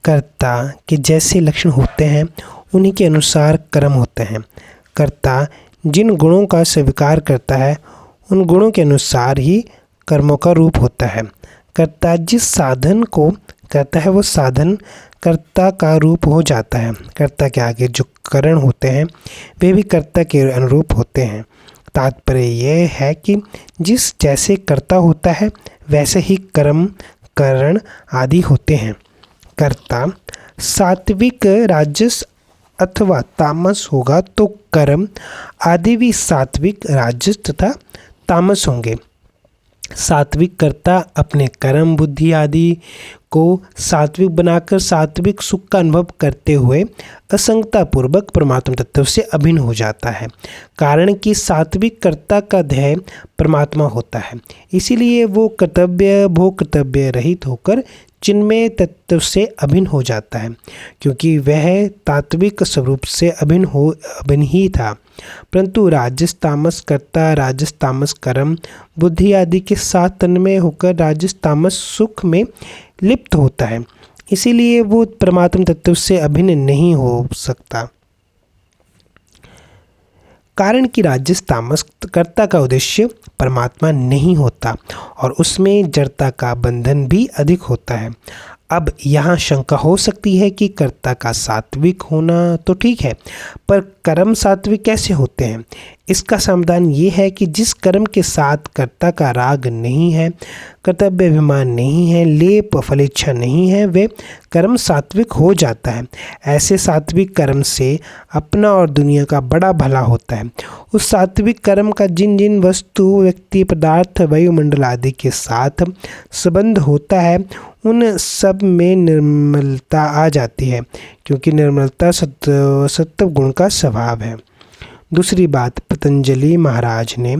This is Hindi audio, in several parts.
कर्ता के जैसे लक्षण होते हैं उन्हीं के अनुसार कर्म होते हैं। कर्ता जिन गुणों का स्वीकार करता है उन गुणों के अनुसार ही कर्मों का रूप होता है। कर्ता जिस साधन को करता है वो साधन कर्ता का रूप हो जाता है। कर्ता के आगे जो करण होते हैं वे भी कर्ता के अनुरूप होते हैं। तात्पर्य यह है कि जिस जैसे कर्ता होता है वैसे ही कर्म करण आदि होते हैं। कर्ता सात्विक राजस अथवा तामस होगा तो कर्म आदि भी सात्विक राजस तथा तामस होंगे। सात्विक कर्ता अपने कर्म बुद्धि आदि को सात्विक बनाकर सात्विक सुख का अनुभव करते हुए असंगता पूर्वक परमात्मा तत्व से अभिन्न हो जाता है। कारण कि सात्विक कर्ता का ध्येय परमात्मा होता है, इसीलिए वो कर्तव्य भोग कर्तव्य रहित होकर चिन्मय तत्व से अभिन्न हो जाता है, क्योंकि वह तात्विक स्वरूप से अभिन्न ही था। परंतु राजस तामस कर्ता राजस तामस कर्म बुद्धि आदि के साथ तन्मय होकर राजस तामस सुख में लिप्त होता है, इसीलिए वो परमात्मा तत्व से अभिन्न नहीं हो सकता। कारण कि राजस तामस कर्ता का उद्देश्य परमात्मा नहीं होता और उसमें जड़ता का बंधन भी अधिक होता है। अब यहाँ शंका हो सकती है कि कर्ता का सात्विक होना तो ठीक है, पर कर्म सात्विक कैसे होते हैं? इसका समाधान ये है कि जिस कर्म के साथ कर्ता का राग नहीं है, कर्तव्य अभिमान नहीं है, लेप फलेच्छा नहीं है, वे कर्म सात्विक हो जाता है। ऐसे सात्विक कर्म से अपना और दुनिया का बड़ा भला होता है। उस सात्विक कर्म का जिन जिन वस्तु व्यक्ति पदार्थ वायुमंडल आदि के साथ संबंध होता है उन सब में निर्मलता आ जाती है, क्योंकि निर्मलता सत्व गुण का स्वभाव है। दूसरी बात, पतंजलि महाराज ने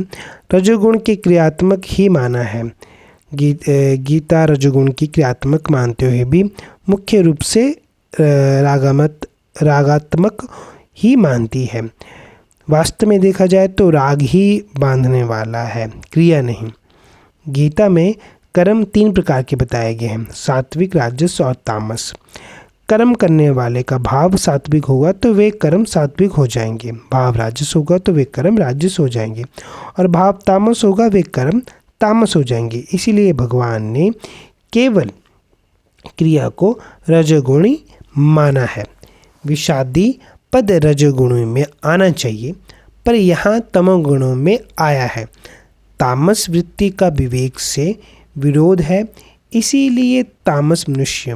रजोगुण के क्रियात्मक ही माना है। गीता रजोगुण की क्रियात्मक मानते हुए भी मुख्य रूप से रागात्मक ही मानती है। वास्तव में देखा जाए तो राग ही बांधने वाला है, क्रिया नहीं। गीता में कर्म 3 प्रकार के बताए गए हैं, सात्विक राजस और तामस। कर्म करने वाले का भाव सात्विक होगा तो वे कर्म सात्विक हो जाएंगे, भाव राजस होगा तो वे कर्म राजस हो जाएंगे, और भाव तामस होगा वे कर्म तामस हो जाएंगे। इसीलिए भगवान ने केवल क्रिया को रजोगुणी माना है। विषादी पद रजोगुणी में आना चाहिए, पर यहाँ तमोगुणों में आया है। तामस वृत्ति का विवेक से विरोध है, इसीलिए तामस मनुष्य